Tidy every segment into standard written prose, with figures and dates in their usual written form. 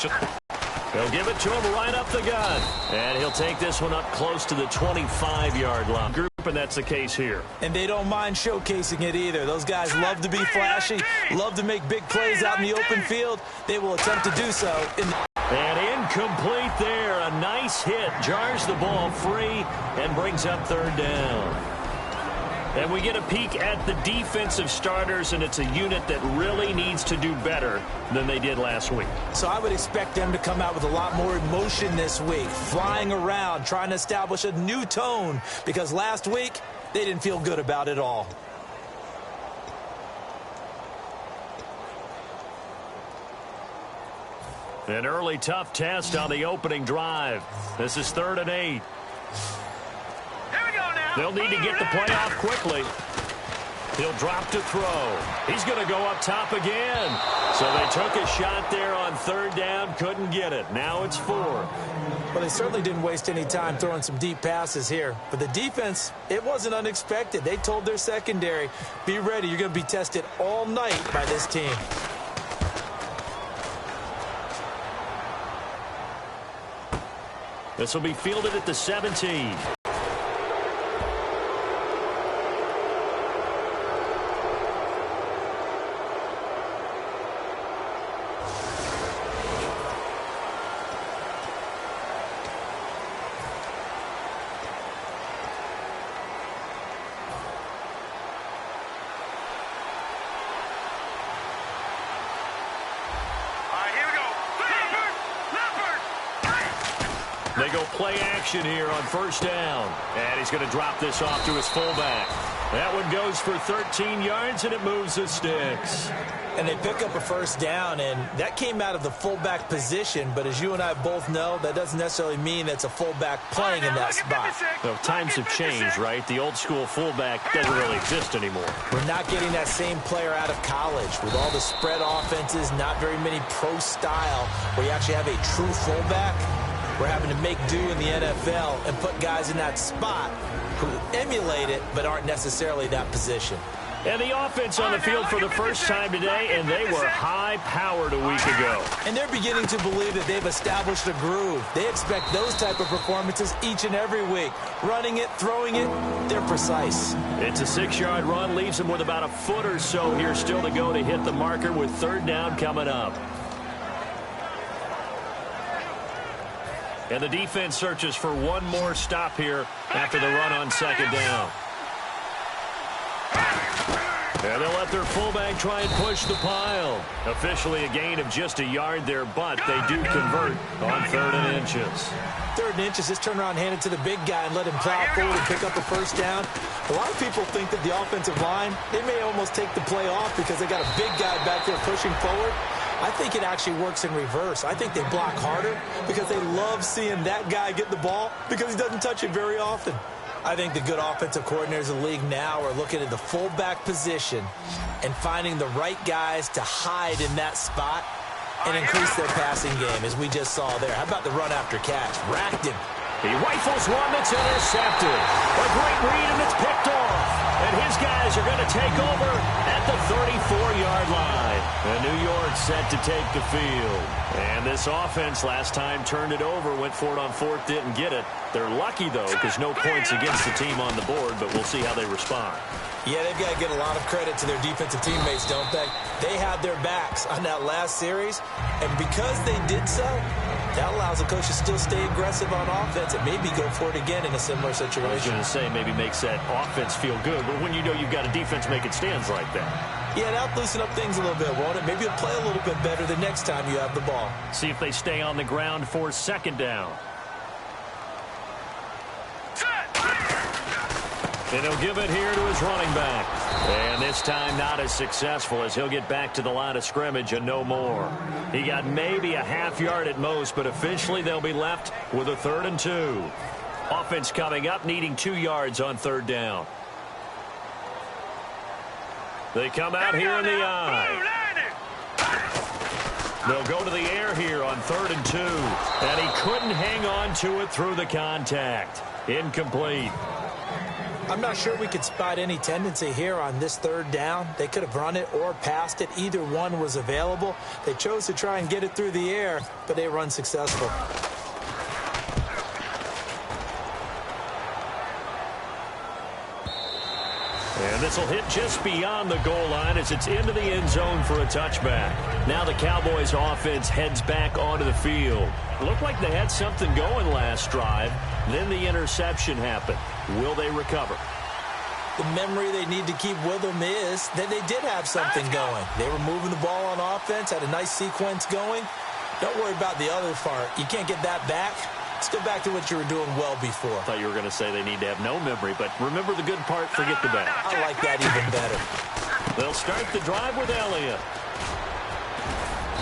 possession. They'll give it to him right up the gut. And he'll take this one up close to the 25-yard line. Group, and that's the case here. And they don't mind showcasing it either. Those guys love to be flashy, love to make big plays out in the open field. They will attempt to do so. And incomplete there. A nice hit. Jars the ball free and brings up third down. And we get a peek at the defensive starters, and it's a unit that really needs to do better than they did last week. So I would expect them to come out with a lot more emotion this week, flying around, trying to establish a new tone, because last week they didn't feel good about it all. An early tough test on the opening drive. This is 3rd and 8. They'll need to get the play off quickly. He'll drop to throw. He's going to go up top again. So they took a shot there on 3rd down, couldn't get it. Now it's 4. Well, they certainly didn't waste any time throwing some deep passes here. But the defense, it wasn't unexpected. They told their secondary, be ready. You're going to be tested all night by this team. This will be fielded at the 17. They go play action here on 1st down. And he's going to drop this off to his fullback. That one goes for 13 yards, and it moves the sticks. And they pick up a 1st down, and that came out of the fullback position. But as you and I both know, that doesn't necessarily mean that's a fullback playing in that spot. Well, times have changed, right? The old school fullback doesn't really exist anymore. We're not getting that same player out of college with all the spread offenses, not very many pro style, where you actually have a true fullback. We're having to make do in the NFL and put guys in that spot who emulate it but aren't necessarily that position. And the offense on the field for the first time today, and they were high-powered a week ago. And they're beginning to believe that they've established a groove. They expect those type of performances each and every week. Running it, throwing it, they're precise. It's a 6-yard run, leaves them with about a foot or so here still to go to hit the marker with 3rd down coming up. And the defense searches for one more stop here after the run on 2nd down. And they'll let their fullback try and push the pile. Officially a gain of just a yard there, but they do convert on 3rd and inches. 3rd and inches, just turn around, hand it to the big guy and let him plow forward and pick up a 1st down. A lot of people think that the offensive line, they may almost take the play off because they got a big guy back there pushing forward. I think it actually works in reverse. I think they block harder because they love seeing that guy get the ball because he doesn't touch it very often. I think the good offensive coordinators in the league now are looking at the fullback position and finding the right guys to hide in that spot and increase their passing game, as we just saw there. How about the run after catch? Racked him. He rifles one that's intercepted. A great read, and it's picked off. And his guys are going to take over at the 34-yard line. And New York set to take the field. And this offense last time turned it over, went for it on 4th, didn't get it. They're lucky, though, because no points against the team on the board, but we'll see how they respond. Yeah, they've got to get a lot of credit to their defensive teammates, don't they? They had their backs on that last series, and because they did so, that allows the coach to still stay aggressive on offense and maybe go for it again in a similar situation. I was going to say maybe makes that offense feel good, but when you know you've got a defense making stands like that. Yeah, that'll loosen up things a little bit, won't it? Maybe you'll play a little bit better the next time you have the ball. See if they stay on the ground for 2nd down. And he'll give it here to his running back. And this time not as successful as he'll get back to the line of scrimmage and no more. He got maybe a half yard at most, but officially they'll be left with a 3rd and 2. Offense coming up, needing 2 yards on 3rd down. They come out here in the eye. They'll go to the air here on 3rd and 2. And he couldn't hang on to it through the contact. Incomplete. I'm not sure we could spot any tendency here on this third down. They could have run it or passed it. Either one was available. They chose to try and get it through the air, but they were unsuccessful. And this will hit just beyond the goal line as it's into the end zone for a touchback. Now the Cowboys offense heads back onto the field. Looked like they had something going last drive. Then the interception happened. Will they recover? The memory they need to keep with them is that they did have something going. They were moving the ball on offense, had a nice sequence going. Don't worry about the other part. You can't get that back. Let's go back to what you were doing well before. I thought you were going to say they need to have no memory, but remember the good part, forget the bad. I like that even better. They'll start the drive with Elliott.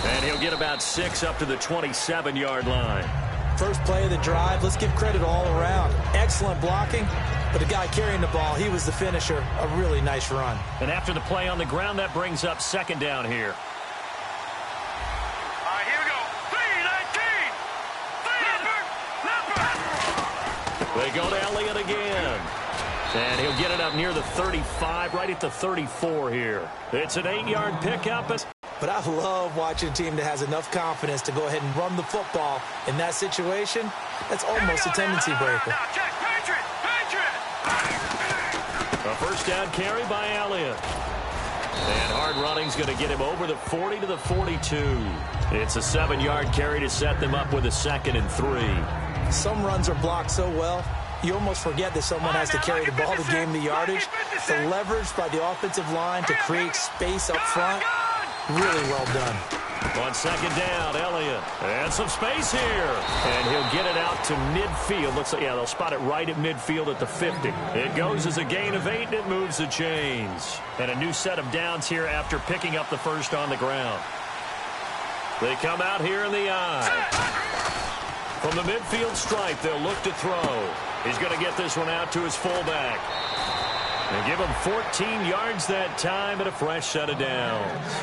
And he'll get about 6 up to the 27-yard line. First play of the drive, let's give credit all around. Excellent blocking, but the guy carrying the ball, he was the finisher. A really nice run. And after the play on the ground, that brings up second down here. They go to Elliott again. And he'll get it up near the 35, right at the 34 here. It's an 8-yard pickup. But I love watching a team that has enough confidence to go ahead and run the football. In that situation, that's almost a tendency breaker. A first down carry by Elliott. And hard running's going to get him over the 40 to the 42. It's a 7-yard carry to set them up with a 2nd and 3. Some runs are blocked so well, you almost forget that someone has to carry the ball to gain the yardage. The leverage by the offensive line to create space up front, really well done. On second down, Elliott. And some space here. And he'll get it out to midfield. Looks like, yeah, they'll spot it right at midfield at the 50. It goes as a gain of 8, and it moves the chains. And a new set of downs here after picking up the first on the ground. They come out here in the eye. From the midfield stripe, they'll look to throw. He's going to get this one out to his fullback. And give him 14 yards that time and a fresh set of downs.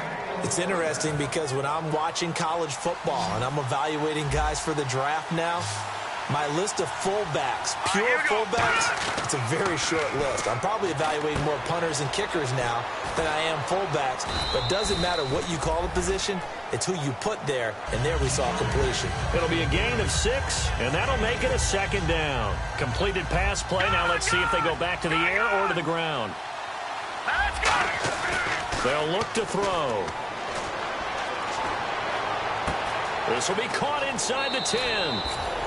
It's interesting because when I'm watching college football and I'm evaluating guys for the draft now, my list of fullbacks, pure fullbacks, it's a very short list. I'm probably evaluating more punters and kickers now than I am fullbacks. But it doesn't matter what you call the position, it's who you put there, and there we saw completion. It'll be a gain of 6, and that'll make it a second down. Completed pass play. Now let's see if they go back to the air or to the ground. They'll look to throw. This will be caught inside the 10.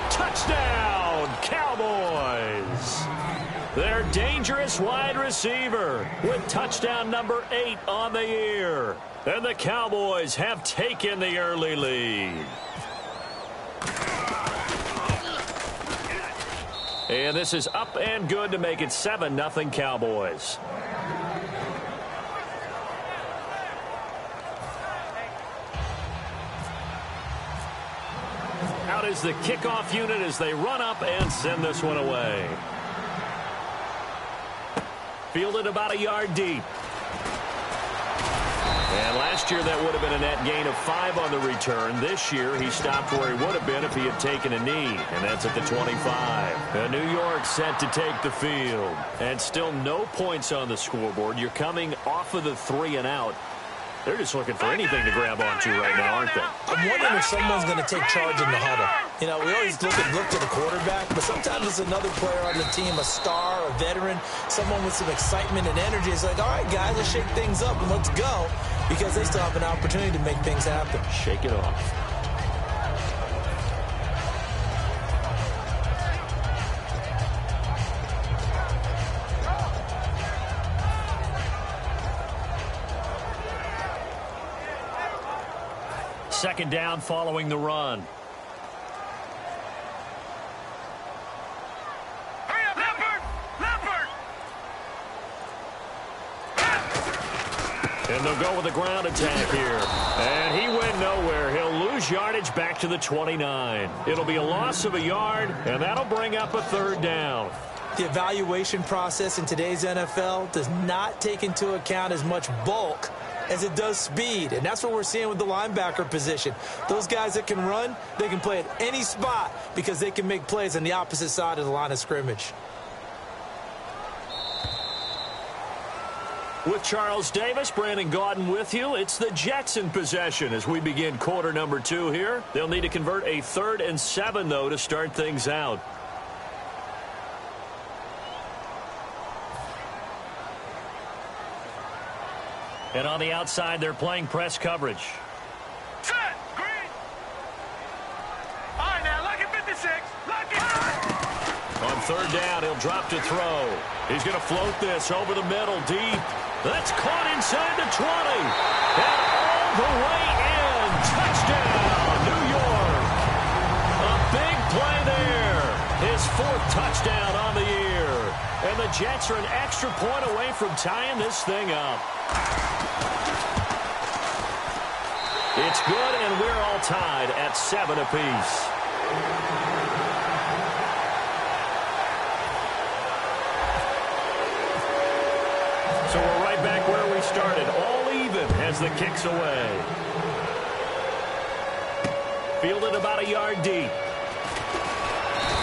Touchdown, Cowboys. Their dangerous wide receiver with touchdown number 8 on the year. And the Cowboys have taken the early lead. And this is up and good to make it 7-0 Cowboys. Out is the kickoff unit as they run up and send this one away. Fielded about a yard deep. And last year that would have been a net gain of 5 on the return. This year he stopped where he would have been if he had taken a knee. And that's at the 25. And New York set to take the field. And still no points on the scoreboard. You're coming off of the 3 and out. They're just looking for anything to grab onto right now, aren't they? I'm wondering if someone's going to take charge in the huddle. You know, we always look to the quarterback, but sometimes it's another player on the team, a star, a veteran, someone with some excitement and energy. It's like, all right, guys, let's shake things up and let's go, because they still have an opportunity to make things happen. Shake it off. Second down following the run. Hurry up, Leopard! And they'll go with a ground attack here. And he went nowhere. He'll lose yardage back to the 29. It'll be a loss of a yard, and that'll bring up a third down. The evaluation process in today's NFL does not take into account as much bulk as it does speed, and that's what we're seeing with the linebacker position. Those guys that can run, they can play at any spot because they can make plays on the opposite side of the line of scrimmage. With Charles Davis, Brandon Gaudin with you. It's the Jets in possession as we begin quarter number 2 here. They'll need to convert a 3rd and 7, though, to start things out. And on the outside, they're playing press coverage. Set. Green. All right, now, look at 56. Look at. On 3rd down, he'll drop to throw. He's going to float this over the middle, deep. That's caught inside the 20. And all the way in. Touchdown, New York. A big play there. His 4th touchdown on the year. And the Jets are an extra point away from tying this thing up. It's good, and we're all tied at 7 apiece. So we're right back where we started, all even as the kick's away. Fielded about a yard deep.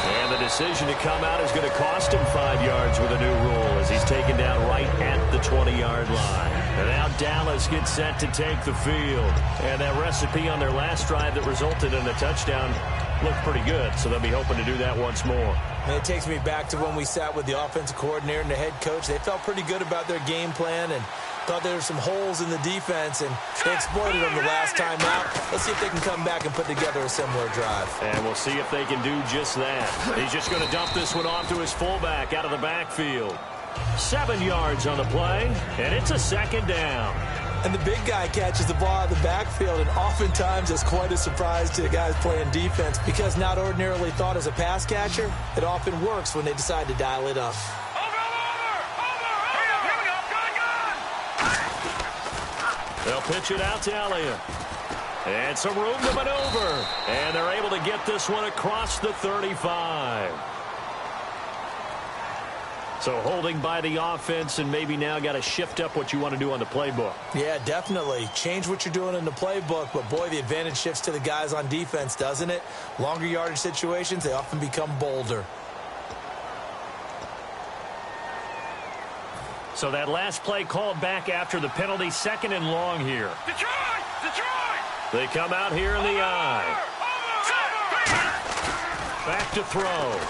And the decision to come out is going to cost him 5 yards with a new rule as he's taken down right at the 20-yard line. And now Dallas gets set to take the field. And that recipe on their last drive that resulted in a touchdown looked pretty good, so they'll be hoping to do that once more. And it takes me back to when we sat with the offensive coordinator and the head coach. They felt pretty good about their game plan and thought there were some holes in the defense, and they exploited them the last time out. Let's see if they can come back and put together a similar drive. And we'll see if they can do just that. He's just going to dump this one off to his fullback out of the backfield. 7 yards on the play, and it's a 2nd down. And the big guy catches the ball out of the backfield, and oftentimes it's quite a surprise to the guys playing defense because not ordinarily thought as a pass catcher, it often works when they decide to dial it up. They'll pitch it out to Elliott. And some room to maneuver. And they're able to get this one across the 35. So holding by the offense, and maybe now got to shift up what you want to do on the playbook. Yeah, definitely. Change what you're doing in the playbook, but boy, the advantage shifts to the guys on defense, doesn't it? Longer yardage situations, they often become bolder. So that last play called back after the penalty, 2nd and long here. Detroit! Detroit! They come out here in the eye. Back to throw.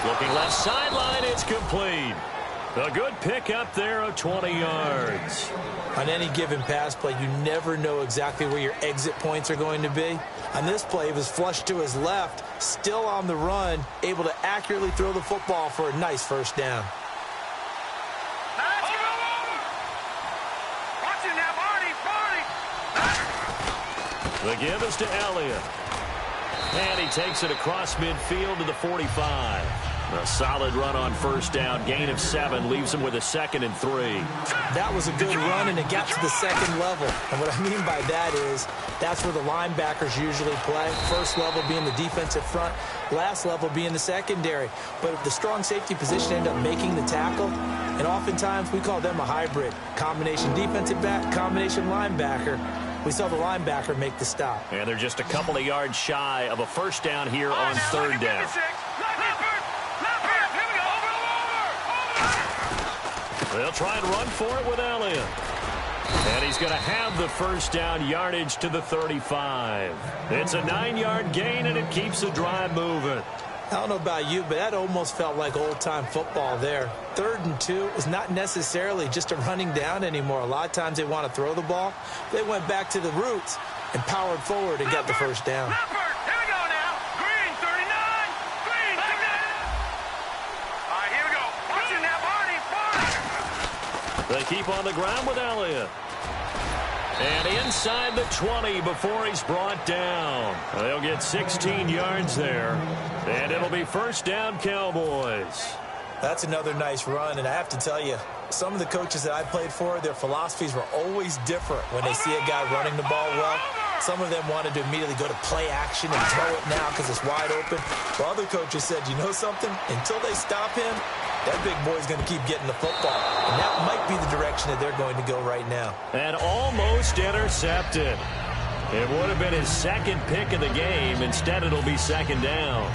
Looking left sideline, it's complete. A good pick up there of 20 yards. On any given pass play, you never know exactly where your exit points are going to be. On this play, he was flushed to his left, still on the run, able to accurately throw the football for a nice 1st down. The give is to Elliott. And he takes it across midfield to the 45. A solid run on 1st down. Gain of 7 leaves him with a 2nd and 3. That was a good run, and it got to the 2nd level. And what I mean by that is that's where the linebackers usually play. 1st level being the defensive front, last level being the secondary. But if the strong safety position end up making the tackle, and oftentimes we call them a hybrid. Combination defensive back, combination linebacker. We saw the linebacker make the stop. And they're just a couple of yards shy of a 1st down here on 3rd down. They'll try and run for it with Elliott. And he's going to have the 1st down yardage to the 35. It's a 9-yard gain, and it keeps the drive moving. I don't know about you, but that almost felt like old-time football there. 3rd and 2 is not necessarily just a running down anymore. A lot of times they want to throw the ball. They went back to the roots and powered forward and got the 1st down. They keep on the ground with Elliott. And inside the 20 before he's brought down. They'll get 16 yards there. And it'll be 1st down, Cowboys. That's another nice run, and I have to tell you, some of the coaches that I played for, their philosophies were always different when they see a guy running the ball well. Some of them wanted to immediately go to play action and throw it now because it's wide open. While other coaches said, you know something? Until they stop him, that big boy's going to keep getting the football. And that might be the direction that they're going to go right now. And almost intercepted. It would have been his 2nd pick of the game. Instead, it'll be 2nd down.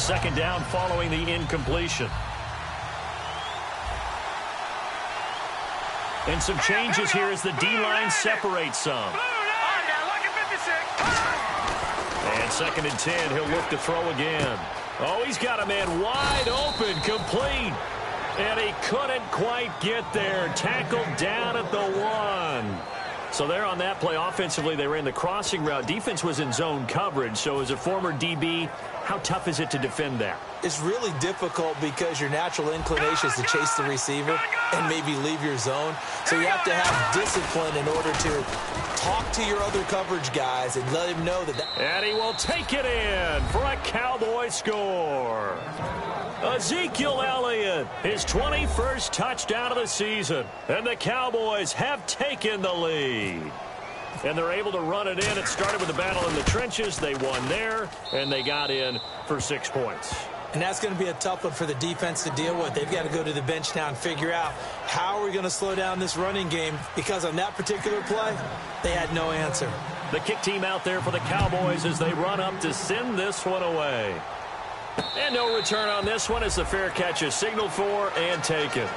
second down following the incompletion. And some changes here as the D-line separates some. And second and 10, he'll look to throw again. Oh, he's got a man wide open, complete. And he couldn't quite get there. Tackled down at the 1. So there on that play, offensively, they ran the crossing route. Defense was in zone coverage. So as a former DB, how tough is it to defend that? It's really difficult because your natural inclination is to chase the receiver and maybe leave your zone. So you have to have discipline in order to talk to your other coverage guys and let him know that. And he will take it in for a Cowboy score. Ezekiel Elliott, his 21st touchdown of the season. And the Cowboys have taken the lead. And they're able to run it in. It started with a battle in the trenches. They won there, and they got in for 6 points. And that's going to be a tough one for the defense to deal with. They've got to go to the bench now and figure out how are we going to slow down this running game, because on that particular play, they had no answer. The kick team out there for the Cowboys as they run up to send this one away. And no return on this one as the fair catch is signaled for and taken.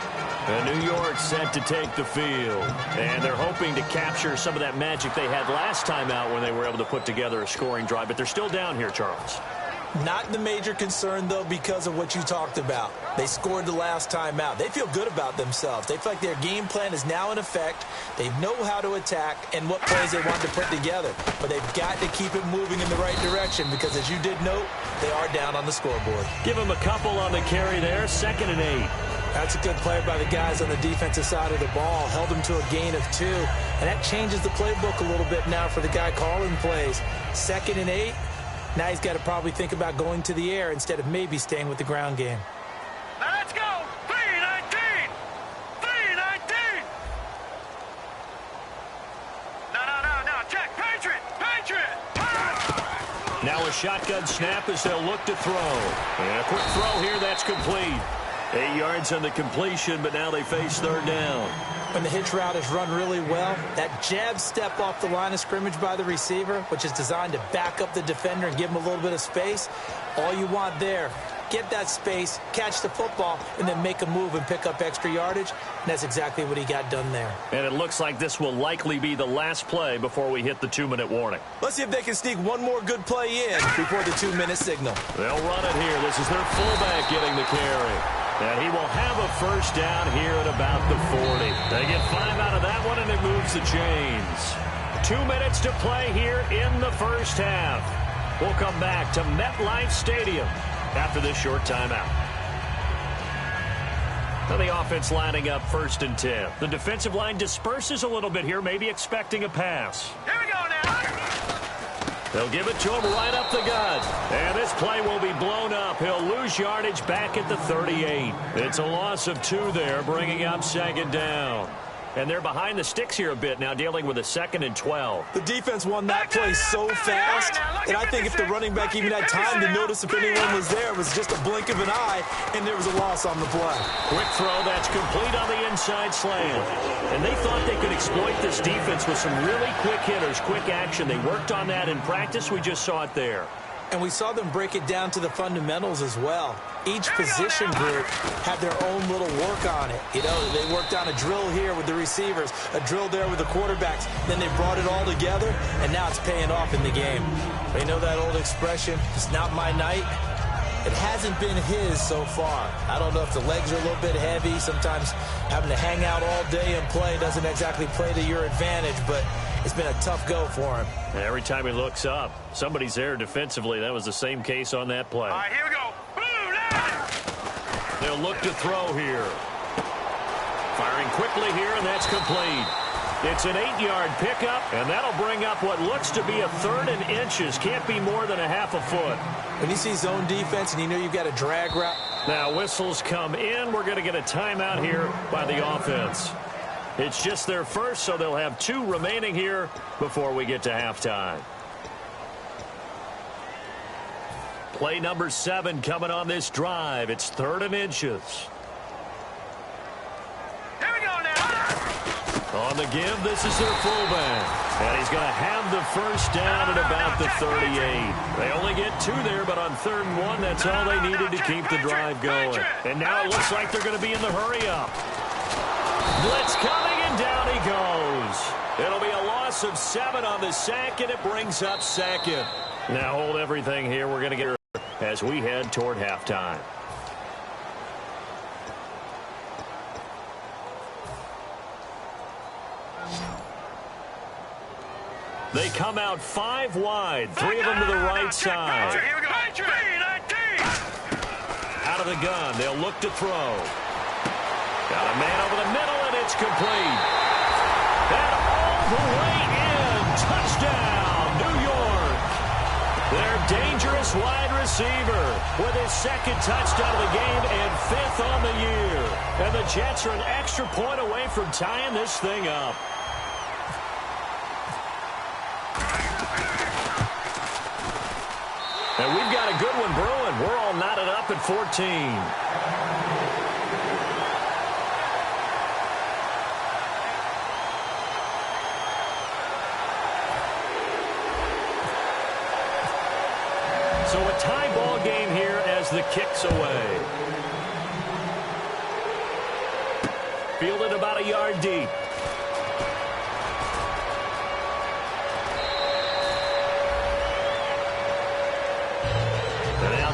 And New York set to take the field. And they're hoping to capture some of that magic they had last time out when they were able to put together a scoring drive. But they're still down here, Charles. Not the major concern, though, because of what you talked about. They scored the last time out. They feel good about themselves. They feel like their game plan is now in effect. They know how to attack and what plays they want to put together. But they've got to keep it moving in the right direction because, as you did note, they are down on the scoreboard. Give them a couple on the carry there. 2nd and 8. That's a good play by the guys on the defensive side of the ball. Held them to a gain of 2. And that changes the playbook a little bit now for the guy calling plays. 2nd and 8. Now he's got to probably think about going to the air instead of maybe staying with the ground game. Now let's go. 3-19. 3-19. No. Check. Patriot. Now a shotgun snap as they'll look to throw. And a quick throw here. That's complete. 8 yards on the completion, but now they face 3rd down. When the hitch route is run really well, that jab step off the line of scrimmage by the receiver, which is designed to back up the defender and give him a little bit of space, all you want there, get that space, catch the football, and then make a move and pick up extra yardage. And that's exactly what he got done there. And it looks like this will likely be the last play before we hit the 2-minute warning. Let's see if they can sneak one more good play in before the 2-minute signal. They'll run it here. This is their fullback getting the carry. And he will have a 1st down here at about the 40. They get 5 out of that one, and it moves the chains. 2 minutes to play here in the 1st half. We'll come back to MetLife Stadium after this short timeout. Now the offense lining up 1st and 10. The defensive line disperses a little bit here, maybe expecting a pass. Here we go now. They'll give it to him right up the gut. And this play will be blown up. He'll lose yardage back at the 38. It's a loss of 2 there, bringing up 2nd down. And they're behind the sticks here a bit now, dealing with a 2nd and 12. The defense won that play so fast that I think if the running back even had time to notice if anyone was there, it was just a blink of an eye, and there was a loss on the play. Quick throw, that's complete on the inside slant. And they thought they could exploit this defense with some really quick hitters, quick action. They worked on that in practice. We just saw it there. And we saw them break it down to the fundamentals as well. Each position group had their own little work on it. You know, they worked on a drill here with the receivers, a drill there with the quarterbacks. Then they brought it all together, and now it's paying off in the game. You know that old expression, it's not my night? It hasn't been his so far. I don't know if the legs are a little bit heavy. Sometimes having to hang out all day and play doesn't exactly play to your advantage, but it's been a tough go for him. Every time he looks up, somebody's there defensively. That was the same case on that play. All right, here we go. They'll look to throw here. Firing quickly here, and that's complete. It's an 8-yard pickup, and that'll bring up what looks to be a 3rd and inches. Can't be more than a half a foot. When you see zone defense and you know you've got a drag route. Now whistles come in. We're going to get a timeout here by the offense. It's just their first, so they'll have 2 remaining here before we get to halftime. Play number 7 coming on this drive. It's 3rd and inches. Here we go now. On the give, this is their fullback. And he's going to have the first down at about the 38. They only get 2 there, but on 3rd and 1, that's all they needed to keep the drive going. And now it looks like they're going to be in the hurry-up. Blitz coming, and down he goes. It'll be a loss of 7 on the sack, and it brings up 2nd. Now hold everything here. We're going to get as we head toward halftime. They come out 5 wide, 3 of them to the right side. Here we go. Out of the gun, they'll look to throw. Got a man over the middle, and it's complete. And all the way in. Touchdown, New York. Their dangerous wide receiver with his 2nd touchdown of the game and 5th on the year. And the Jets are an extra point away from tying this thing up. And we've got a good one brewing. We're all knotted up at 14. So a tie ball game here as the kick's away. Fielded about a yard deep.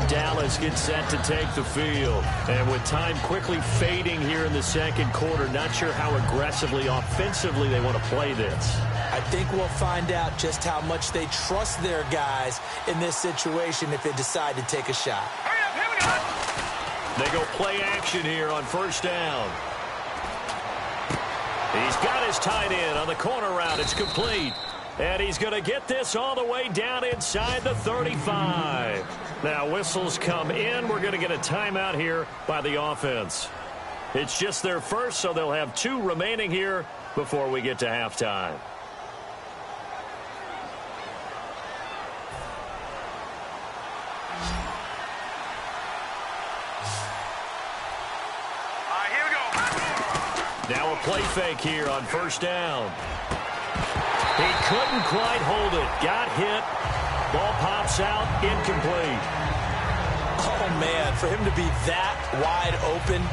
Dallas gets set to take the field. And with time quickly fading here in the 2nd quarter, not sure how aggressively, offensively they want to play this. I think we'll find out just how much they trust their guys in this situation if they decide to take a shot. Hurry up, here we go. They go play action here on 1st down. He's got his tight end on the corner route. It's complete. And he's going to get this all the way down inside the 35. Now whistles come in. We're going to get a timeout here by the offense. It's just their first, so they'll have 2 remaining here before we get to halftime. Here we go. Now a play fake here on 1st down. He couldn't quite hold it. Got hit. Ball pops out. Incomplete. Oh, man, for him to be that wide open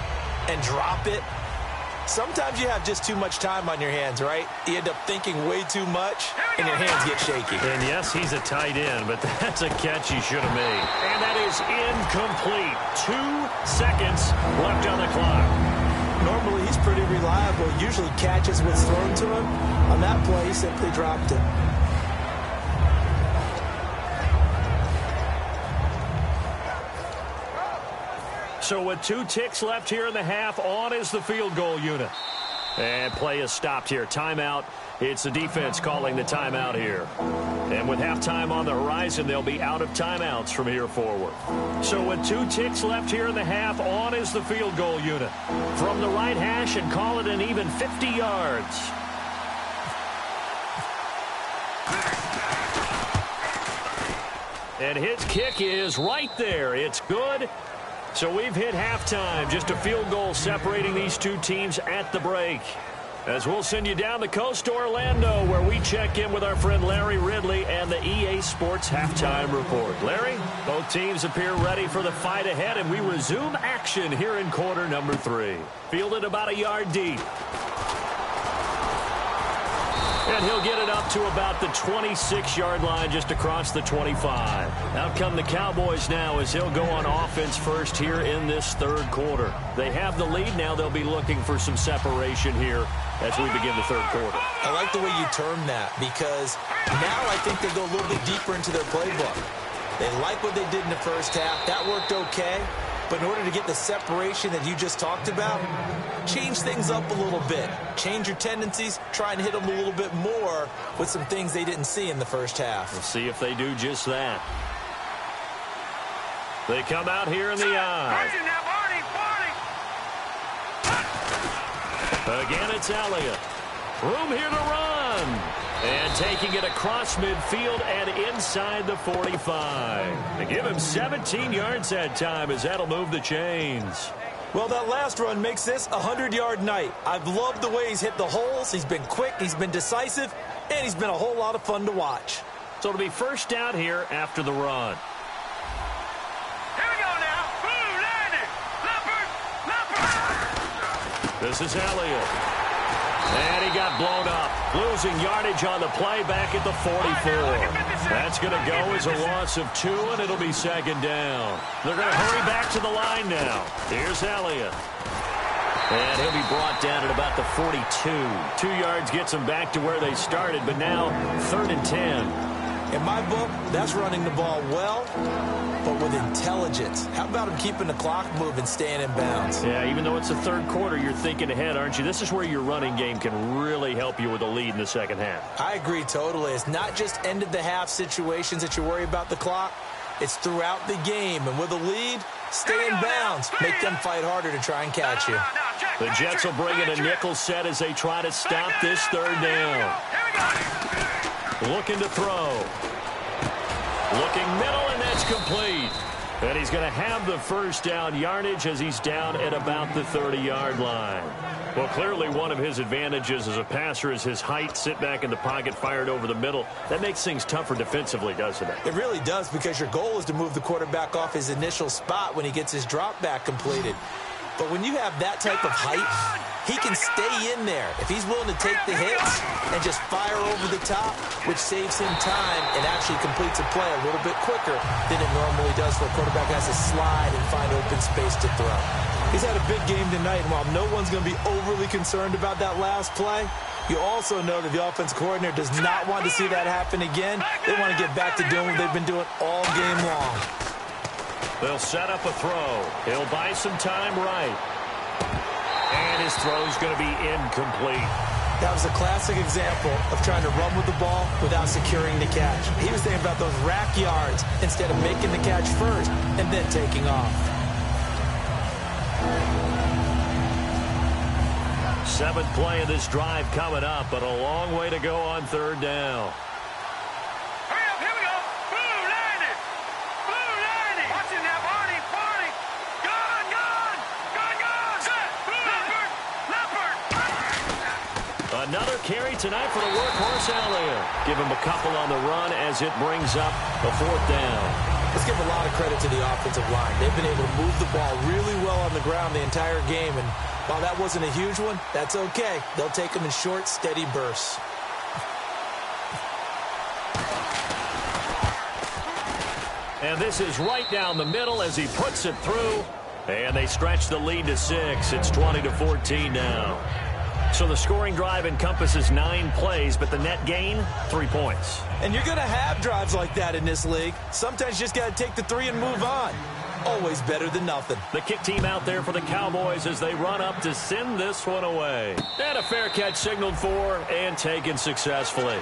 and drop it. Sometimes you have just too much time on your hands, right? You end up thinking way too much, and your hands get shaky. And, yes, he's a tight end, but that's a catch he should have made. And that is incomplete. 2 seconds left on the clock. Normally, he's pretty reliable. Usually catches what's thrown to him. On that play, he simply dropped it. So with 2 ticks left here in the half, on is the field goal unit. And play is stopped here. Timeout. It's the defense calling the timeout here. And with halftime on the horizon, they'll be out of timeouts from here forward. So with 2 ticks left here in the half, on is the field goal unit. From the right hash and call it an even 50 yards. And his kick is right there. It's good. So we've hit halftime. Just a field goal separating these 2 teams at the break. As we'll send you down the coast to Orlando, where we check in with our friend Larry Ridley and the EA Sports Halftime Report. Larry, both teams appear ready for the fight ahead, and we resume action here in quarter number 3. Fielded about a yard deep. And he'll get it up to about the 26-yard line just across the 25. Out come the Cowboys now as he'll go on offense first here in this 3rd quarter. They have the lead. Now they'll be looking for some separation here as we begin the 3rd quarter. I like the way you term that because now I think they go a little bit deeper into their playbook. They like what they did in the first half. That worked okay. But in order to get the separation that you just talked about, change things up a little bit. Change your tendencies. Try and hit them a little bit more with some things they didn't see in the first half. We'll see if they do just that. They come out here in the eye. Again, it's Elliott. Room here to run. And taking it across midfield and inside the 45. They give him 17 yards that time as that'll move the chains. Well, that last run makes this a 100-yard night. I've loved the way he's hit the holes. He's been quick, he's been decisive, and he's been a whole lot of fun to watch. So it'll be first down here after the run. Here we go now. Blue, landed. Leopard. This is Elliott. And he got blown up. Losing yardage on the play back at the 44. That's going to go as a loss of 2, and it'll be second down. They're going to hurry back to the line now. Here's Elliott. And he'll be brought down at about the 42. 2 yards gets them back to where they started, but now 3rd and 10. In my book, that's running the ball well, but with intelligence. How about him keeping the clock moving, staying in bounds? Yeah, even though it's the third quarter, you're thinking ahead, aren't you? This is where your running game can really help you with a lead in the second half. I agree totally. It's not just end-of-the-half situations that you worry about the clock. It's throughout the game. And with a lead, stay in bounds. Make them fight harder to try and catch you. The Jets will bring in a nickel set as they try to stop this third down. Looking to throw. Looking middle, and that's complete. And he's going to have the first down yardage as he's down at about the 30-yard line. Well, clearly one of his advantages as a passer is his height. Sit back in the pocket, fired over the middle. That makes things tougher defensively, doesn't it? It really does, because your goal is to move the quarterback off his initial spot when he gets his drop back completed. But when you have that type of height, he can stay in there if he's willing to take the hits and just fire over the top, which saves him time and actually completes a play a little bit quicker than it normally does where a quarterback has to slide and find open space to throw. He's had a big game tonight, and while no one's going to be overly concerned about that last play, you also know that the offensive coordinator does not want to see that happen again. They want to get back to doing what they've been doing all game long. They'll set up a throw. He'll buy some time right. And his throw's going to be incomplete. That was a classic example of trying to run with the ball without securing the catch. He was thinking about those rack yards instead of making the catch first and then taking off. 7th play of this drive coming up, but a long way to go on third down. Hurry up, here we go. Blue, landed. Blue, landed. Watch it now, Barney, Barney. Gone, gone. Gone, gone. Set. Leopard, leopard. Another carry tonight for the workhorse Elliott. Give him a couple on the run as it brings up a 4th down. Let's give a lot of credit to the offensive line. They've been able to move the ball really well on the ground the entire game, and while that wasn't a huge one, that's okay. They'll take them in short, steady bursts. And this is right down the middle as he puts it through, and they stretch the lead to 6. It's 20-14 now. So the scoring drive encompasses 9 plays, but the net gain, 3 points. And you're going to have drives like that in this league. Sometimes you just got to take the 3 and move on. Always better than nothing. The kick team out there for the Cowboys as they run up to send this one away. And a fair catch signaled for and taken successfully.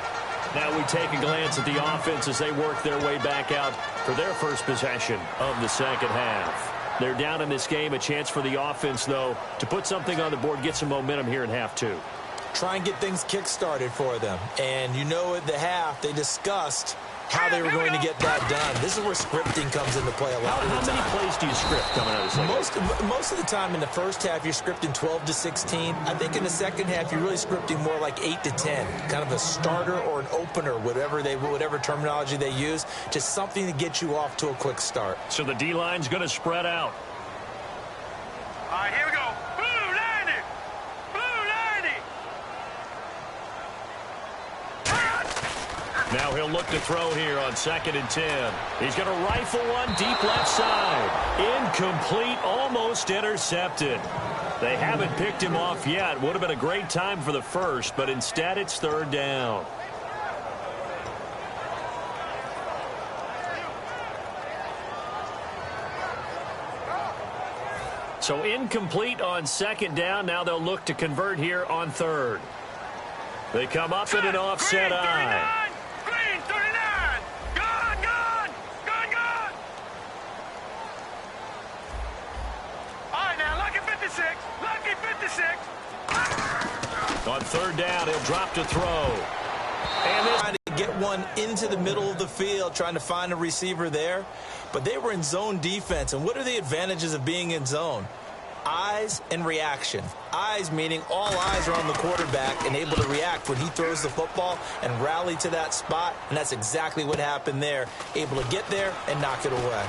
Now we take a glance at the offense as they work their way back out for their first possession of the second half. They're down in this game. A chance for the offense, though, to put something on the board, get some momentum here in half 2. Try and get things kick-started for them. And you know at the half, they discussed how they were going to get that done. This is where scripting comes into play a lot of the time. How many plays do you script coming out of the second half? Most of the time in the first half, you're scripting 12 to 16. I think in the second half, you're really scripting more like 8 to 10. Kind of a starter or an opener, whatever terminology they use. Just something to get you off to a quick start. So the D-line's going to spread out. All right, here we go. Blue, landed. Blue, landed. Now he'll look to throw here on 2nd and 10. He's going to rifle one deep left side. Incomplete, almost intercepted. They haven't picked him off yet. Would have been a great time for the first, but instead it's 3rd down. So incomplete on 2nd down. Now they'll look to convert here on 3rd. They come up in an offset eye. Green, 39. Gone, gone. Gone, gone. All right, now, lucky 56. Lucky 56. On 3rd down, he'll drop to throw. And they're trying to get one into the middle of the field, trying to find a receiver there. But they were in zone defense. And what are the advantages of being in zone? eyes and reaction. Eyes meaning all eyes are on the quarterback and able to react when he throws the football and rally to that spot, and that's exactly what happened there. Able to get there and knock it away.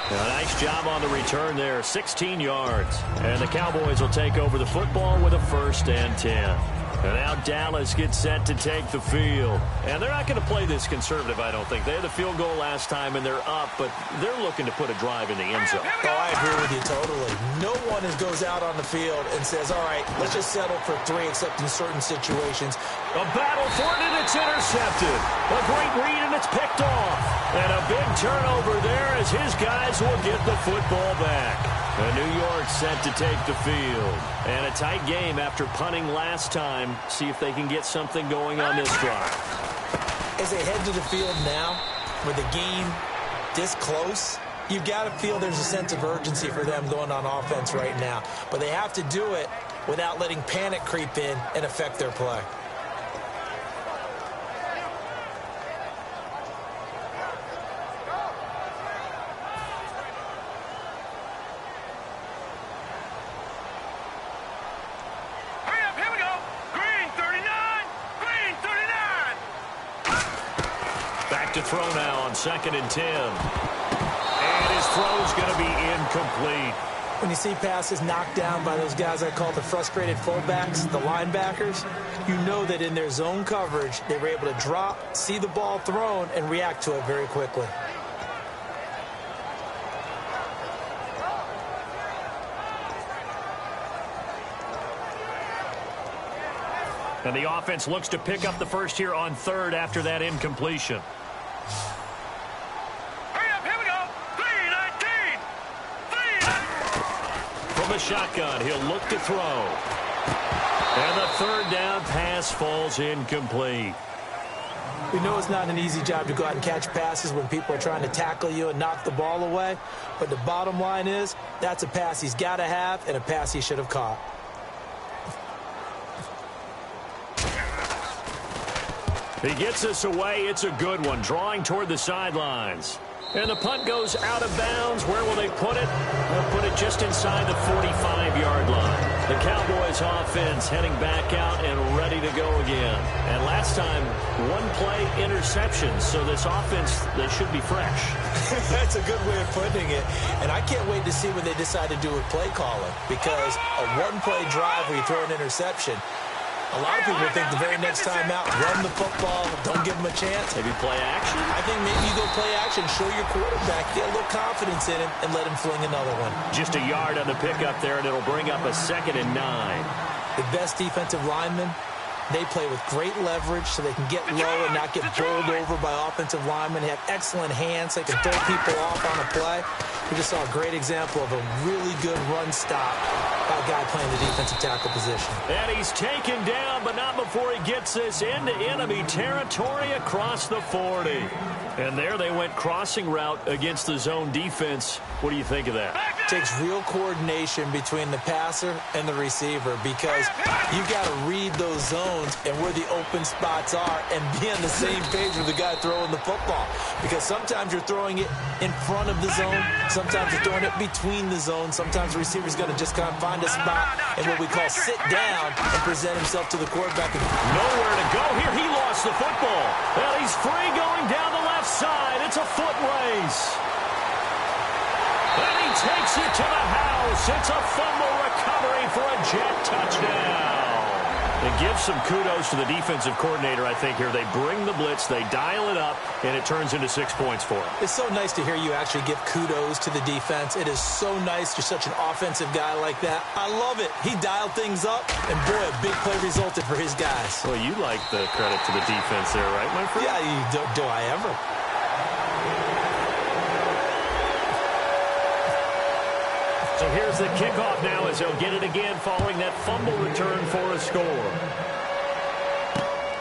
A nice job on the return there, 16 yards. And the Cowboys will take over the football with a 1st and 10. And now Dallas gets set to take the field. And they're not going to play this conservative, I don't think. They had the field goal last time, and they're up, but they're looking to put a drive in the end zone. Oh, I agree with you totally. No one goes out on the field and says, all right, let's just settle for 3, except in certain situations. A battle for it, and it's intercepted. A great read, and it's picked off. And a big turnover there as his guys will get the football back. And New York set to take the field. And a tight game after punting last time. See if they can get something going on this drive. As they head to the field now, with the game this close, you've got to feel there's a sense of urgency for them going on offense right now. But they have to do it without letting panic creep in and affect their play. To throw now on 2nd and 10. And his throw's going to be incomplete. When you see passes knocked down by those guys I call the frustrated fullbacks, the linebackers, you know that in their zone coverage, they were able to drop, see the ball thrown, and react to it very quickly. And the offense looks to pick up the first here on 3rd after that incompletion. From the shotgun, he'll look to throw. And the 3rd down pass falls incomplete. We know it's not an easy job to go out and catch passes when people are trying to tackle you and knock the ball away. But the bottom line is, that's a pass he's got to have and a pass he should have caught. He gets us away. It's a good one. Drawing toward the sidelines. And the punt goes out of bounds. Where will they put it? They'll put it just inside the 45-yard line. The Cowboys offense heading back out and ready to go again. And last time, 1-play interception. So this offense, they should be fresh. That's a good way of putting it. And I can't wait to see what they decide to do with play calling. Because a 1-play drive where you throw an interception, a lot of people think the very next time out, run the football, don't give them a chance. Maybe play action? I think maybe you go play action, show your quarterback, get a little confidence in him, and let him fling another one. Just a yard on the pickup there, and it'll bring up a 2nd and 9. The best defensive linemen, they play with great leverage so they can get low and not get bowled over by offensive linemen. They have excellent hands. They can throw people off on a play. We just saw a great example of a really good run stop by a guy playing the defensive tackle position. And he's taken down, but not before he gets this into enemy territory across the 40. And there they went crossing route against the zone defense. What do you think of that? Takes real coordination between the passer and the receiver because you've got to read those zones and where the open spots are and be on the same page with the guy throwing the football. Because sometimes you're throwing it in front of the zone. Sometimes you're throwing it between the zones. Sometimes the receiver's going to just kind of find a spot and what we call sit down and present himself to the quarterback. Nowhere to go here. He lost the football. Well, he's free going down the left side. It's a foot race. And he takes it to the house. It's a fumble recovery for a Jet touchdown. It gives some kudos to the defensive coordinator, I think, here. They bring the blitz, they dial it up, and it turns into 6 points for him. It's so nice to hear you actually give kudos to the defense. It is so nice. You're such an offensive guy like that. I love it. He dialed things up, and boy, a big play resulted for his guys. Well, you like the credit to the defense there, right, my friend? Yeah, do I ever? So here's the kickoff now as they'll get it again following that fumble return for a score.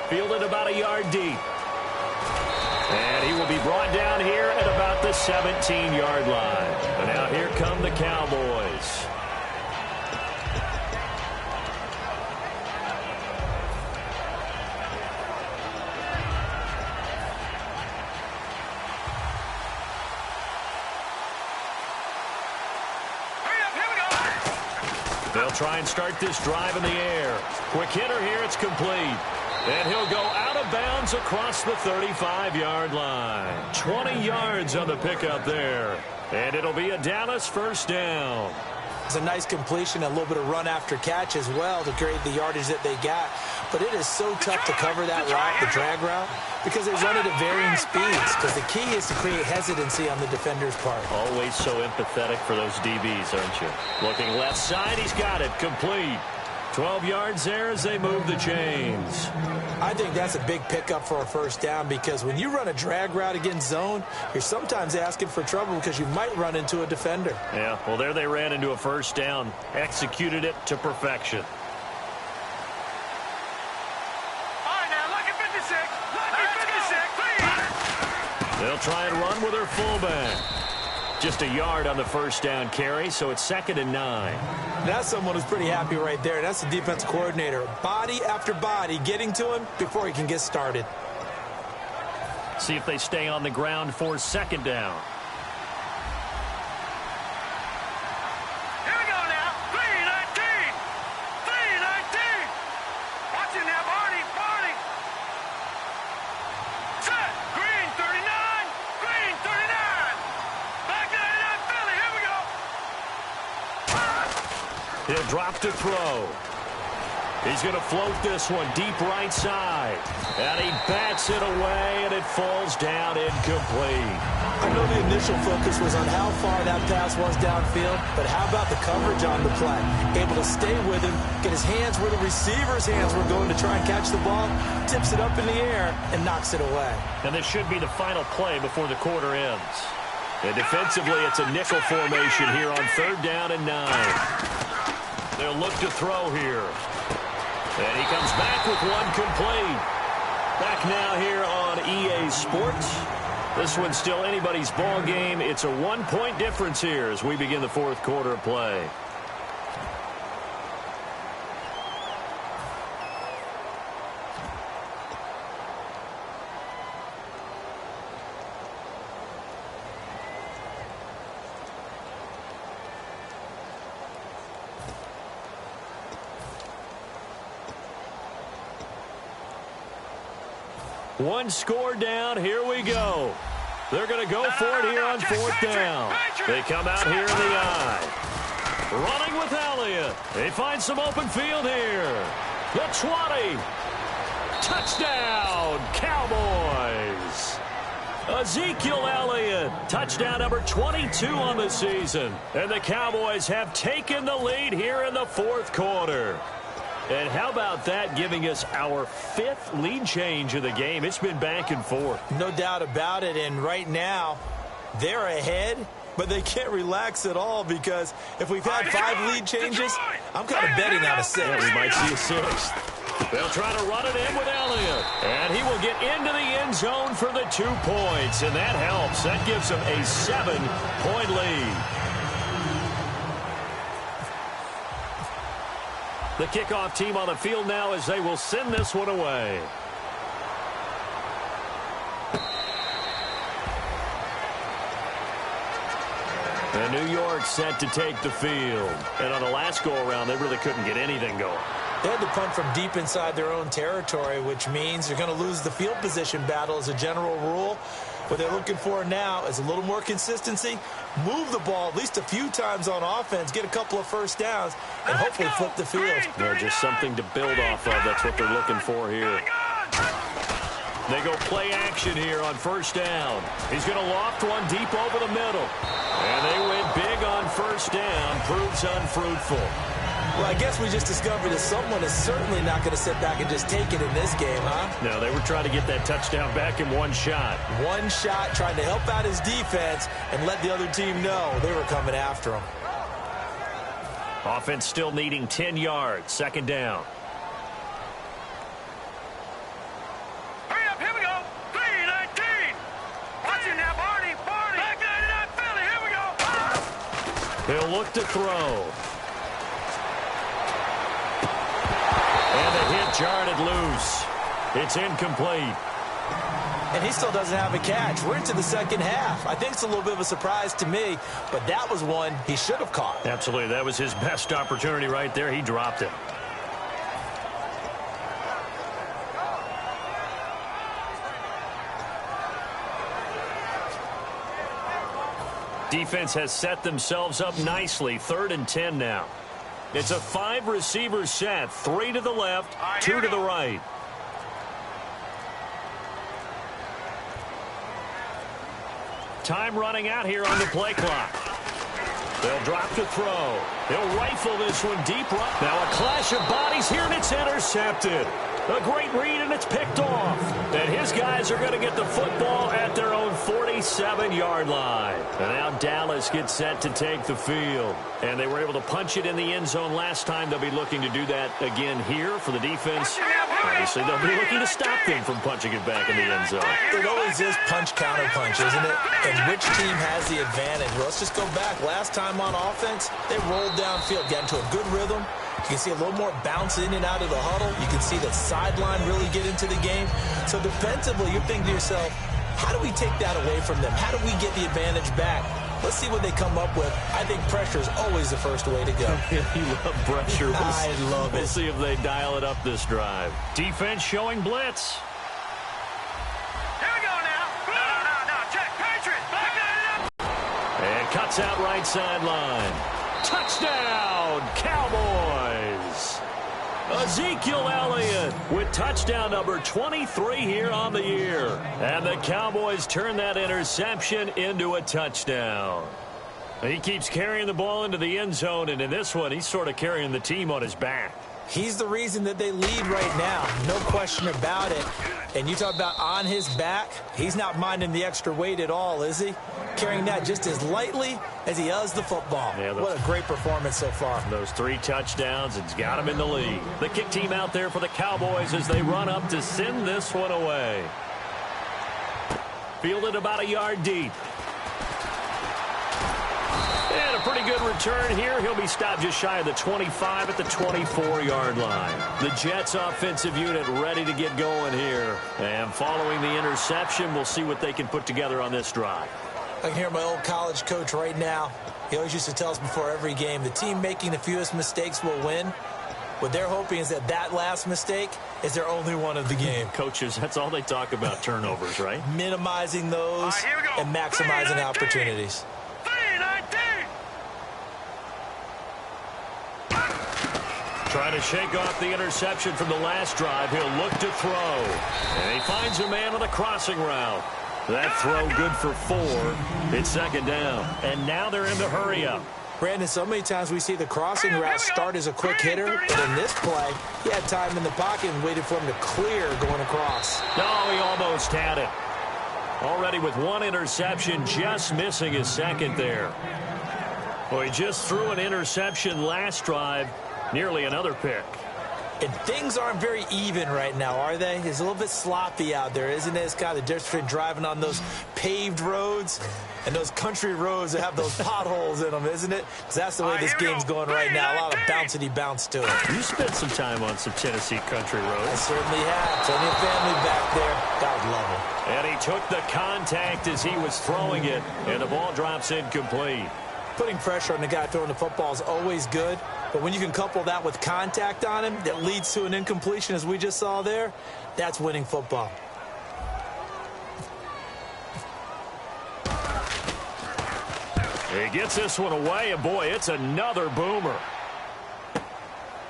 Fielded about a yard deep. And he will be brought down here at about the 17-yard line. And now here come the Cowboys. They'll try and start this drive in the air. Quick hitter here, it's complete. And he'll go out of bounds across the 35-yard line. 20 yards on the pickup there. And it'll be a Dallas first down. It's a nice completion, a little bit of run after catch as well to create the yardage that they got. But it is so tough to cover that route, the drag route, because they run it at varying speeds. Because the key is to create hesitancy on the defender's part. Always so empathetic for those DBs, aren't you? Looking left side, he's got it, complete. 12 yards there as they move the chains. I think that's a big pickup for a first down because when you run a drag route against zone, you're sometimes asking for trouble because you might run into a defender. Yeah, well, there they ran into a first down. Executed it to perfection. All right, now, lucky 56. Lucky 56, please. They'll try and run with their fullback. Just a yard on the first down carry, so it's 2nd and 9. That's someone who's pretty happy right there. That's the defense coordinator. Body after body getting to him before he can get started. See if they stay on the ground for 2nd down. Here we go now. 3-19. 3-19. Watching now, Barney. Set. Green 39. Green 39. Back 99 Philly. Here we go. He'll drop to throw. He's going to float this one deep right side. And he bats it away, and it falls down incomplete. I know the initial focus was on how far that pass was downfield, but how about the coverage on the play? Able to stay with him, get his hands where the receiver's hands were going to try and catch the ball, tips it up in the air, and knocks it away. And this should be the final play before the quarter ends. And defensively, it's a nickel formation here on 3rd down and 9. They'll look to throw here. And he comes back with one complete. Back now here on EA Sports. This one's still anybody's ball game. It's a 1-point difference here as we begin the 4th quarter of play. One score down. Here we go. They're going to go for it here on 4th down. They come out here in the eye. Running with Elliott. They find some open field here. The 20. Touchdown, Cowboys. Ezekiel Elliott. Touchdown number 22 on the season. And the Cowboys have taken the lead here in the 4th quarter. And how about that giving us our 5th lead change of the game? It's been back and forth. No doubt about it. And right now, they're ahead, but they can't relax at all because if we've had 5 lead changes, I'm kind of betting on a 6. Yeah, we might see a 6th. They'll try to run it in with Elliott. And he will get into the end zone for the 2 points. And that helps. That gives them a 7-point lead. The kickoff team on the field now as they will send this one away. And New York set to take the field. And on the last go-around, they really couldn't get anything going. They had to punt from deep inside their own territory, which means they're going to lose the field position battle as a general rule. What they're looking for now is a little more consistency, move the ball at least a few times on offense, get a couple of first downs, and hopefully flip the field. Yeah, just something to build off of. That's what they're looking for here. They go play action here on 1st down. He's going to loft one deep over the middle. And they went big on 1st down. Proves unfruitful. Well, I guess we just discovered that someone is certainly not going to sit back and just take it in this game, huh? No, they were trying to get that touchdown back in one shot. One shot, trying to help out his defense and let the other team know they were coming after him. Offense still needing 10 yards. 2nd down. Hurry up, here we go. 3-19. Watching now, Barney. Back 99 Philly. Here we go. They'll look to throw. And the hit jarred it loose. It's incomplete. And he still doesn't have a catch. We're into the second half. I think it's a little bit of a surprise to me, but that was one he should have caught. Absolutely. That was his best opportunity right there. He dropped it. Defense has set themselves up nicely. 3rd and 10 now. It's a 5-receiver set. 3 to the left, 2 to the right. Time running out here on the play clock. They'll drop to throw. He'll rifle this one deep right. Now a clash of bodies here, and it's intercepted. A great read, and it's picked off. And his guys are going to get the football at their own 47-yard line. And now Dallas gets set to take the field. And they were able to punch it in the end zone last time. They'll be looking to do that again here for the defense. Obviously, they'll be looking to stop them from punching it back in the end zone. It always is punch-counter-punch, isn't it? And which team has the advantage? Well, let's just go back. Last time on offense, they rolled downfield, got into a good rhythm. You can see a little more bounce in and out of the huddle. You can see the sideline really get into the game. So defensively, you're thinking to yourself, how do we take that away from them? How do we get the advantage back? Let's see what they come up with. I think pressure is always the first way to go. You love pressure. I love it. We'll see if they dial it up this drive. Defense showing blitz. Here we go now. No. Check. Patriots. Back that up. And cuts out right sideline. Touchdown, Cowboys. Ezekiel Elliott with touchdown number 23 here on the year. And the Cowboys turn that interception into a touchdown. He keeps carrying the ball into the end zone, and in this one, he's sort of carrying the team on his back. He's the reason that they lead right now. No question about it. And you talk about on his back, he's not minding the extra weight at all, is he? Carrying that just as lightly as he does the football. Yeah, what a great performance so far. Those 3 touchdowns, it's got him in the lead. The kick team out there for the Cowboys as they run up to send this one away. Fielded about a yard deep. And a pretty good return here. He'll be stopped just shy of the 25 at the 24-yard line. The Jets offensive unit ready to get going here. And following the interception, we'll see what they can put together on this drive. I can hear my old college coach right now. He always used to tell us before every game, the team making the fewest mistakes will win. What they're hoping is that last mistake is their only one of the game. Coaches, that's all they talk about, turnovers, right? Minimizing those and maximizing opportunities. Trying to shake off the interception from the last drive. He'll look to throw. And he finds a man on a crossing route. That throw good for 4. It's 2nd down. And now they're in the hurry-up. Brandon, so many times we see the crossing route start as a quick hitter, but in this play, he had time in the pocket and waited for him to clear going across. No, he almost had it. Already with 1 interception, just missing his 2nd there. Well, he just threw an interception last drive. Nearly another pick. And things aren't very even right now, are they? It's a little bit sloppy out there, isn't it? It's kind of the difference between driving on those paved roads and those country roads that have those potholes in them, isn't it? Because that's the way this game's going right now. A lot of bouncy-bounce to it. You spent some time on some Tennessee country roads. I certainly have. Plenty of family back there. God love them. And he took the contact as he was throwing it, and the ball drops incomplete. Putting pressure on the guy throwing the football is always good, but when you can couple that with contact on him that leads to an incompletion, as we just saw there, that's winning football. He gets this one away, and boy, it's another boomer.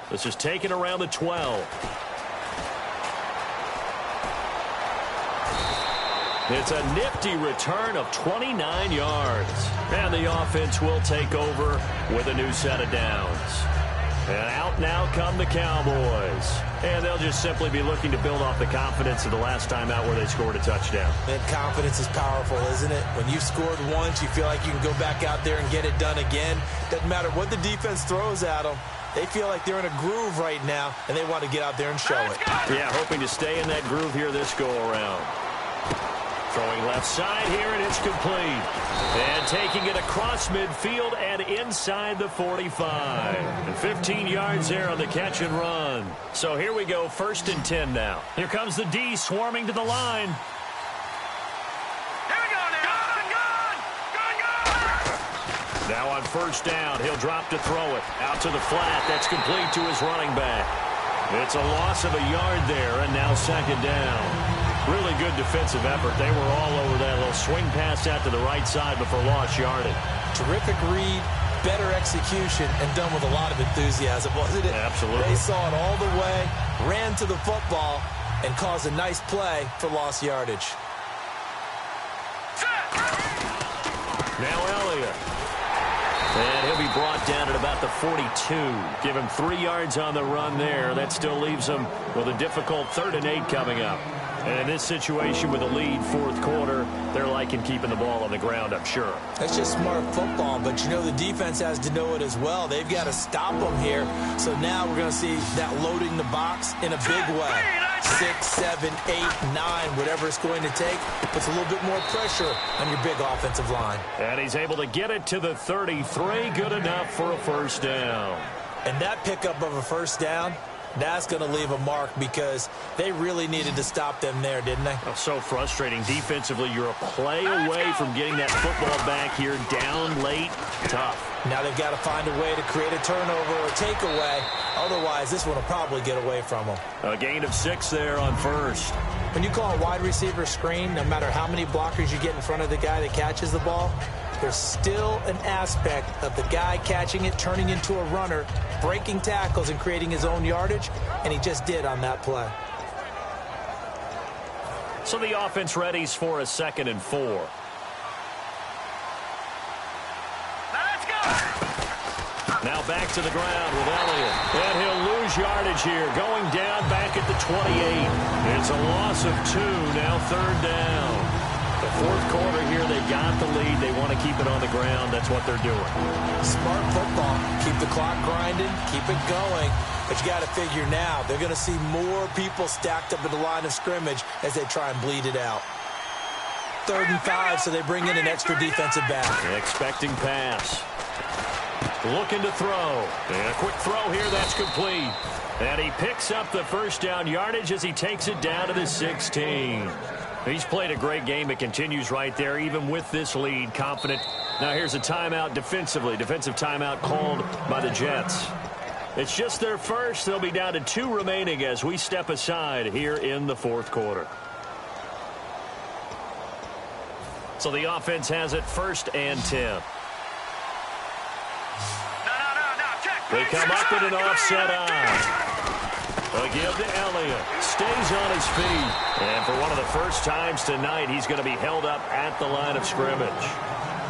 This is taken around the 12. It's a nifty return of 29 yards. And the offense will take over with a new set of downs. And out now come the Cowboys. And they'll just simply be looking to build off the confidence of the last time out where they scored a touchdown. That confidence is powerful, isn't it? When you've scored once, you feel like you can go back out there and get it done again. Doesn't matter what the defense throws at them. They feel like they're in a groove right now, and they want to get out there and show it. Yeah, hoping to stay in that groove here this go-around. Throwing left side here, and it's complete. And taking it across midfield and inside the 45. 15 yards there on the catch and run. So here we go, 1st and 10 now. Here comes the D swarming to the line. Here we go now. Gun! Now on 1st down, he'll drop to throw it. Out to the flat, that's complete to his running back. It's a loss of a yard there, and now 2nd down. Really good defensive effort. They were all over that little swing pass out to the right side before lost yardage. Terrific read, better execution, and done with a lot of enthusiasm, wasn't it? Absolutely. They saw it all the way, ran to the football, and caused a nice play for lost yardage. Now Elliott. And he'll be brought down at about the 42. Give him 3 yards on the run there. That still leaves him with a difficult 3rd and 8 coming up. And in this situation with a lead 4th quarter, they're liking keeping the ball on the ground, I'm sure. That's just smart football, but you know the defense has to know it as well. They've got to stop them here. So now we're going to see that loading the box in a big way. 6, 7, 8, 9, whatever it's going to take, puts a little bit more pressure on your big offensive line. And he's able to get it to the 33. Good enough for a 1st down. And that pickup of a 1st down, that's going to leave a mark because they really needed to stop them there, didn't they? Oh, so frustrating. Defensively, you're a play away from getting that football back here down late. Tough. Now they've got to find a way to create a turnover or takeaway. Otherwise, this one will probably get away from them. A gain of 6 there on 1st. When you call a wide receiver screen, no matter how many blockers you get in front of the guy that catches the ball, there's still an aspect of the guy catching it, turning into a runner, breaking tackles and creating his own yardage, and he just did on that play. So the offense readies for a 2nd and 4. Let's go! Now back to the ground with Elliott. And he'll lose yardage here, going down back at the 28. It's a loss of 2, now 3rd down. The 4th quarter here, they got the lead. They want to keep it on the ground. That's what they're doing. Smart football. Keep the clock grinding. Keep it going. But you got to figure now, they're going to see more people stacked up at the line of scrimmage as they try and bleed it out. 3rd and 5, so they bring in an extra defensive back. Expecting pass. Looking to throw. And a quick throw here. That's complete. And he picks up the 1st down yardage as he takes it down to the 16. He's played a great game. It continues right there, even with this lead, confident. Now here's a timeout defensively. Defensive timeout called by the Jets. It's just their first. They'll be down to 2 remaining as we step aside here in the 4th quarter. So the offense has it 1st and 10. They come up with an offset eye. A give to Elliott. Stays on his feet. And for one of the first times tonight, he's going to be held up at the line of scrimmage.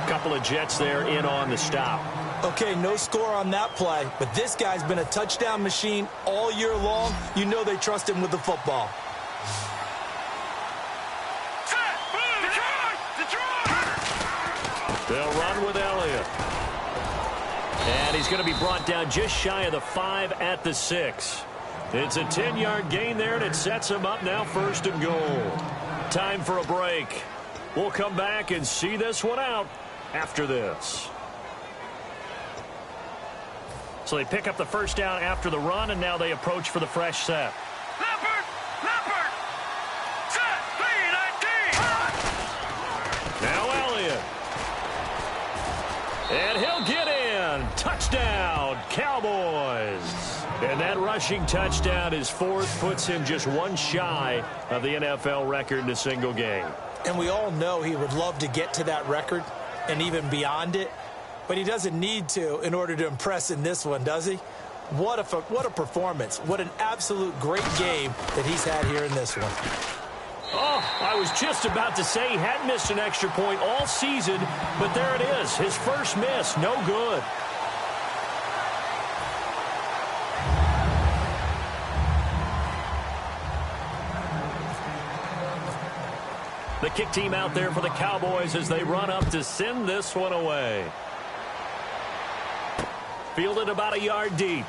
Couple of Jets there in on the stop. Okay, no score on that play, but this guy's been a touchdown machine all year long. You know they trust him with the football. They'll run with Elliott. And he's going to be brought down just shy of the 5 at the 6. It's a 10-yard gain there, and it sets him up now 1st and goal. Time for a break. We'll come back and see this one out after this. So they pick up the 1st down after the run, and now they approach for the fresh set. Leopard! Leopard! Set! 3-19! Now Elliott. And he'll get in. Touchdown, Cowboys. And that rushing touchdown is 4th, puts him just 1 shy of the NFL record in a single game. And we all know he would love to get to that record and even beyond it, but he doesn't need to in order to impress in this one, does he? What a performance. What an absolute great game that he's had here in this one. Oh, I was just about to say he hadn't missed an extra point all season, but there it is. His first miss, no good. The kick team out there for the Cowboys as they run up to send this one away. Fielded about a yard deep.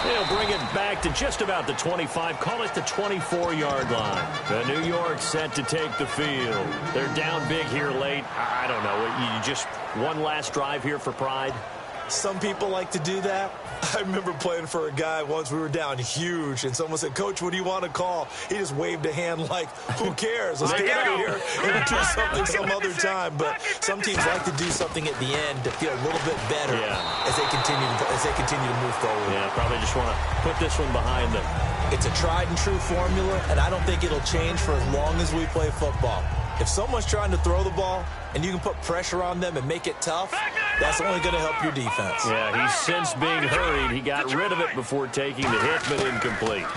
They'll bring it back to just about the 25, call it the 24-yard line. The New York set to take the field. They're down big here late. I don't know. You just one last drive here for pride? Some people like to do that. I remember playing for a guy once. We were down huge, and someone said, "Coach, what do you want to call?" He just waved a hand like, "Who cares? Let's get out of here and do something some other time." But some teams like to do something at the end to feel a little bit better as they continue to move forward. Yeah, probably just want to put this one behind them. It's a tried and true formula, and I don't think it'll change for as long as we play football. If someone's trying to throw the ball and you can put pressure on them and make it tough, that's only going to help your defense. Yeah, he's since being hurried. He got rid of it before taking the hit, but incomplete.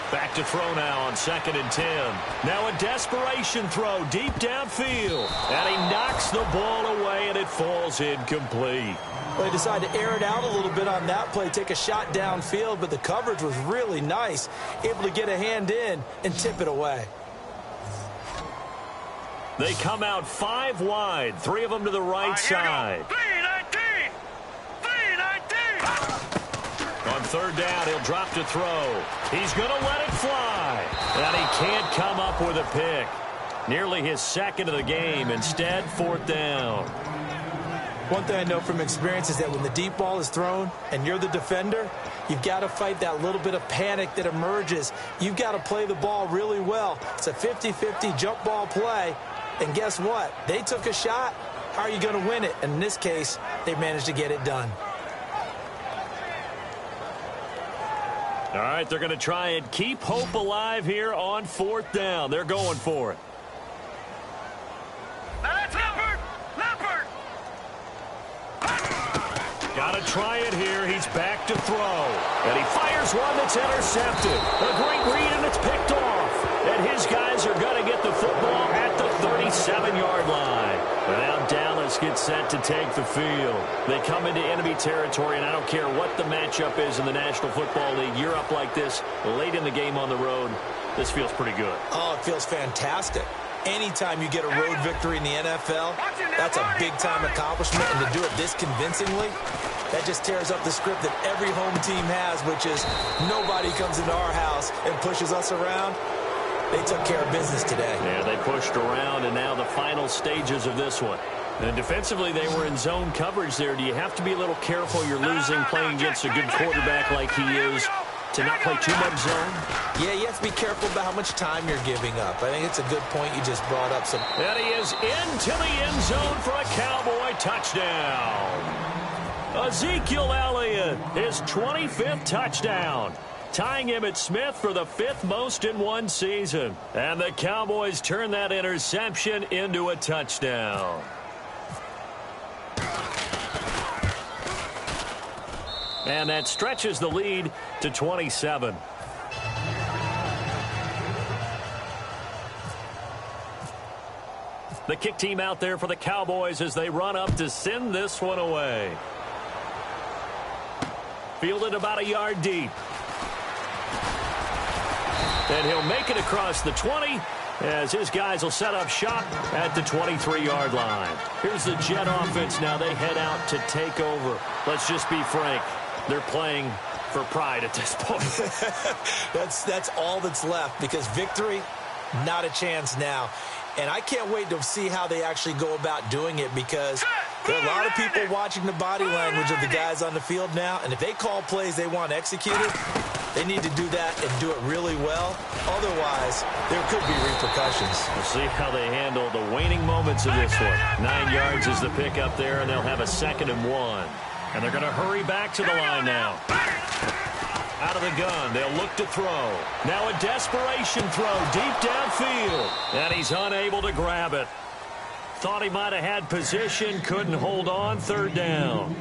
Back to throw now on 2nd and 10. Now a desperation throw deep downfield. And he knocks the ball away, and it falls incomplete. Well, they decided to air it out a little bit on that play, take a shot downfield, but the coverage was really nice, able to get a hand in and tip it away. They come out 5 wide, 3 of them to the right side. 3-19! 3-19! On 3rd down, he'll drop to throw. He's going to let it fly. And he can't come up with a pick. Nearly his 2nd of the game. Instead, 4th down. One thing I know from experience is that when the deep ball is thrown and you're the defender, you've got to fight that little bit of panic that emerges. You've got to play the ball really well. It's a 50-50 jump ball play. And guess what? They took a shot. How are you going to win it? And in this case, they managed to get it done. All right, they're going to try and keep hope alive here on 4th down. They're going for it. Now that's Leopard! Leopard! Got to try it here. He's back to throw. And he fires one that's intercepted. A great read, and it's picked off. And his guys are going to get the football at the 37-yard line. And now Dallas gets set to take the field. They come into enemy territory, and I don't care what the matchup is in the National Football League. You're up like this late in the game on the road. This feels pretty good. Oh, it feels fantastic. Anytime you get a road victory in the NFL, that's a big-time accomplishment. And to do it this convincingly, that just tears up the script that every home team has, which is nobody comes into our house and pushes us around. They took care of business today. Yeah, they pushed around, and now the final stages of this one. And defensively, they were in zone coverage there. Do you have to be a little careful? You're losing playing against a good quarterback like he is to not play too much zone? Yeah, you have to be careful about how much time you're giving up. I think it's a good point you just brought up. And he is into the end zone for a Cowboy touchdown. Ezekiel Elliott, his 25th touchdown, tying him at Smith for the 5th most in one season. And the Cowboys turn that interception into a touchdown. And that stretches the lead to 27. The kick team out there for the Cowboys as they run up to send this one away. Fielded about a yard deep. And he'll make it across the 20 as his guys will set up shop at the 23-yard line. Here's the Jet offense now. They head out to take over. Let's just be frank. They're playing for pride at this point. That's all that's left, because victory, not a chance now. And I can't wait to see how they actually go about doing it, because there are a lot of people watching the body language of the guys on the field now. And if they call plays they want executed, they need to do that and do it really well. Otherwise, there could be repercussions. We'll see how they handle the waning moments of this one. 9 yards is the pick up there, and they'll have a 2nd and 1. And they're going to hurry back to the line now. Out of the gun, they'll look to throw. Now a desperation throw deep downfield. And he's unable to grab it. Thought he might have had position, couldn't hold on. 3rd down.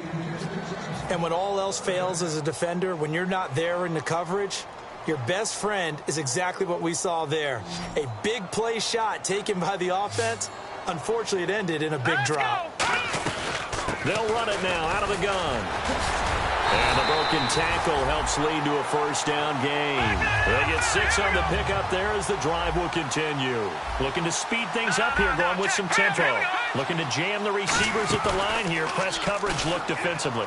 And when all else fails as a defender, when you're not there in the coverage, your best friend is exactly what we saw there. A big play shot taken by the offense. Unfortunately, it ended in a big drop. They'll run it now out of the gun. And the broken tackle helps lead to a 1st down game. They get 6 on the pickup there as the drive will continue. Looking to speed things up here, going with some tempo. Looking to jam the receivers at the line here. Press coverage look defensively.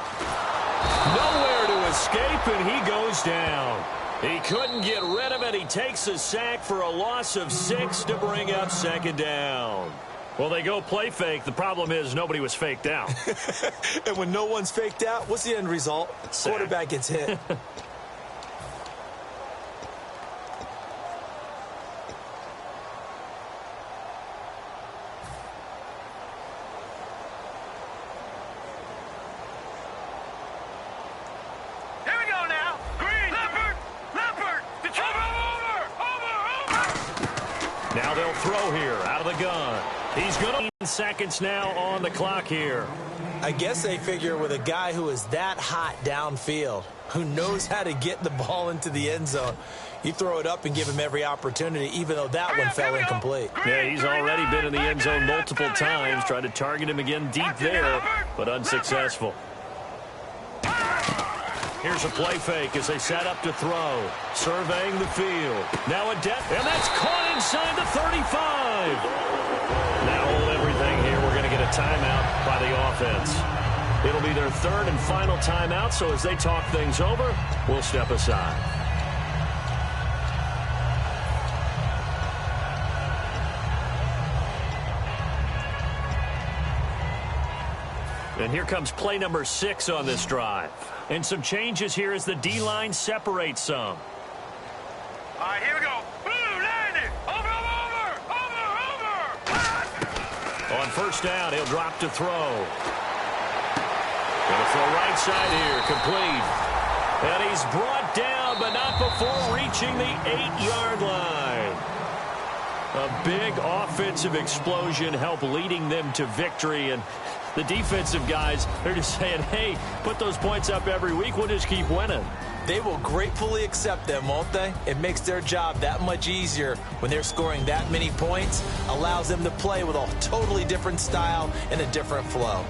Nowhere to escape, and he goes down. He couldn't get rid of it. He takes a sack for a loss of 6 to bring up 2nd down. Well, they go play fake. The problem is nobody was faked out. And when no one's faked out, what's the end result? Sack. Quarterback gets hit. Now they'll throw here out of the gun. He's going to seconds now on the clock here. I guess they figure with a guy who is that hot downfield, who knows how to get the ball into the end zone, you throw it up and give him every opportunity, even though that one fell incomplete. Yeah, he's already been in the end zone multiple times, trying to target him again deep there, but unsuccessful. Here's a play fake as they set up to throw. Surveying the field. Now a depth, and that's caught inside the 35. Now hold everything here. We're going to get a timeout by the offense. It'll be their third and final timeout, so as they talk things over, we'll step aside. And here comes play number 6 on this drive. And some changes here as the D-line separates some. All right, here we go. Boom, landed. Over. On first down, he'll drop to throw. Going to throw right side here, complete. And he's brought down, but not before reaching the 8-yard line. A big offensive explosion helped leading them to victory, and the defensive guys, they're just saying, hey, put those points up every week. We'll just keep winning. They will gratefully accept them, won't they? It makes their job that much easier when they're scoring that many points. Allows them to play with a totally different style and a different flow.